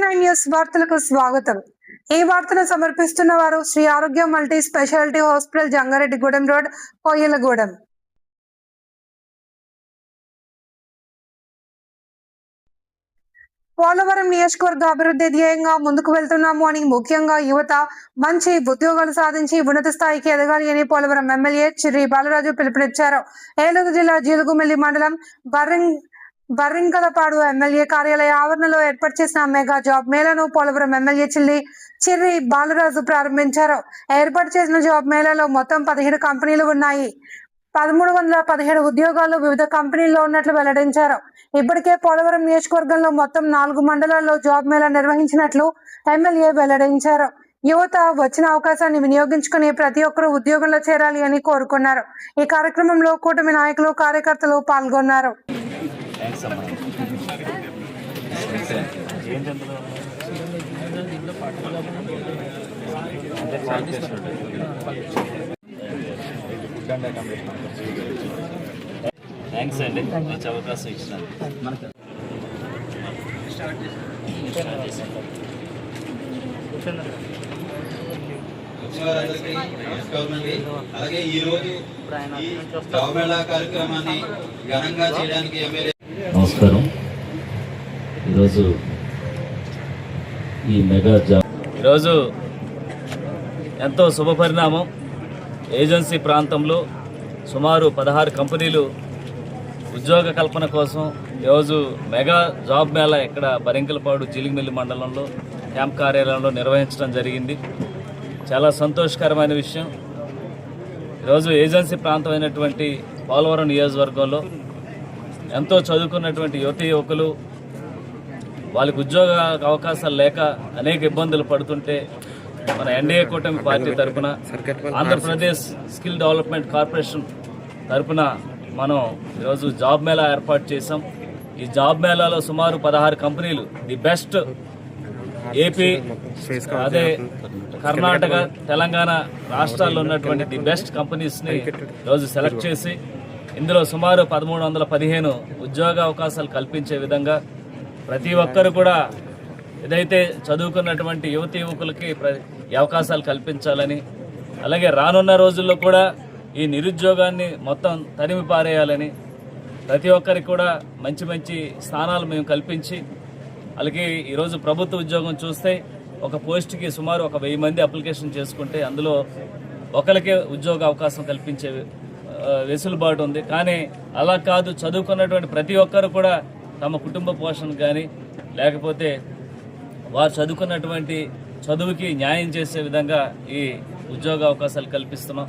TV9 news వార్తలకు స్వాగతం. ఈ వార్తను సమర్పిస్తున్న వారు శ్రీ ఆరోగ్య multi speciality hospital, Jangareddygudem road, Koyalagudem. Polavaram నియోజకవర్గ అభివృద్ధి ధ్యేయంగా ముందుకు వెళ్తున్నాము అని, ముఖ్యంగా యువత మంచి ఉద్యోగాలు సాధించి ఉన్నత స్థాయికి ఎదగాలి అని పోలవరం ఎమ్మెల్యే చిర్రి బాలరాజు పిలుపునిచ్చారు. ఏలూరు జిల్లా జీలుగుమిల్లి మండలం బర్రింకలపాడు ఎమ్మెల్యే కార్యాలయ ఆవరణలో ఏర్పాటు చేసిన మెగా జాబ్ మేళాను పోలవరం ఎమ్మెల్యే చిర్రి బాలరాజు ప్రారంభించారు. ఏర్పాటు చేసిన జాబ్ మేళాలో మొత్తం 17 కంపెనీలు ఉన్నాయి. 1317 ఉద్యోగాలు వివిధ కంపెనీల్లో ఉన్నట్లు వెల్లడించారు. ఇప్పటికే పోలవరం నియోజకవర్గంలో మొత్తం 4 మండలాల్లో జాబ్ మేళా నిర్వహించినట్లు ఎమ్మెల్యే వెల్లడించారు. యువత వచ్చిన అవకాశాన్ని వినియోగించుకుని ప్రతి ఒక్కరూ ఉద్యోగంలో చేరాలి అని కోరుకున్నారు. ఈ కార్యక్రమంలో కూటమి నాయకులు, కార్యకర్తలు పాల్గొన్నారు. థ్యాంక్స్ అండి, మంచి అవకాశం ఇచ్చినందుకు. అలాగే ఈ రోజు జాబ్ మేళా కార్యక్రమాన్ని ఘనంగా చేయడానికి నమస్కారం. ఈరోజు ఈ మెగా జాబ్ ఈరోజు ఎంతో శుభ పరిణామం. ఏజెన్సీ ప్రాంతంలో సుమారు 16 కంపెనీలు ఉద్యోగ కల్పన కోసం ఈరోజు మెగా జాబ్ మేళా ఇక్కడ బరింకలపాడు జీలిగిమిల్లి మండలంలో క్యాంప్ కార్యాలయంలో నిర్వహించడం జరిగింది. చాలా సంతోషకరమైన విషయం. ఈరోజు ఏజెన్సీ ప్రాంతమైనటువంటి పోలవరం నియోజకవర్గంలో ఎంతో చదువుకున్నటువంటి యువతీ యువకులు వాళ్ళకి ఉద్యోగ అవకాశాలు లేక అనేక ఇబ్బందులు పడుతుంటే మన ఎన్డీఏ కూటమి పార్టీ తరఫున, ఆంధ్రప్రదేశ్ స్కిల్ డెవలప్మెంట్ కార్పొరేషన్ తరఫున మనం ఈరోజు జాబ్ మేళా ఏర్పాటు చేసాం. ఈ జాబ్ మేళాలో సుమారు 16 కంపెనీలు, ది బెస్ట్ ఏపీ, అదే కర్ణాటక, తెలంగాణ రాష్ట్రాల్లో ఉన్నటువంటి ది బెస్ట్ కంపెనీస్ని ఈరోజు సెలెక్ట్ చేసి ఇందులో సుమారు 1315 ఉద్యోగ అవకాశాలు కల్పించే విధంగా ప్రతి ఒక్కరు కూడా ఏదైతే చదువుకున్నటువంటి యువతి యువకులకి ఈ అవకాశాలు కల్పించాలని, అలాగే రానున్న రోజుల్లో కూడా ఈ నిరుద్యోగాన్ని మొత్తం తరిమి పారేయాలని, ప్రతి ఒక్కరికి కూడా మంచి మంచి స్థానాలు మేము కల్పించి, అలాగే ఈరోజు ప్రభుత్వ ఉద్యోగం చూస్తే ఒక పోస్ట్కి సుమారు 1000 మంది అప్లికేషన్ చేసుకుంటే అందులో ఒకరికే ఉద్యోగ అవకాశం కల్పించే వెసులుబాటు ఉంది. కానీ అలా కాదు, చదువుకున్నటువంటి ప్రతి ఒక్కరు కూడా తమ కుటుంబ పోషణ కానీ లేకపోతే వారు చదువుకున్నటువంటి చదువుకి న్యాయం చేసే విధంగా ఈ ఉద్యోగ అవకాశాలు కల్పిస్తున్నాం.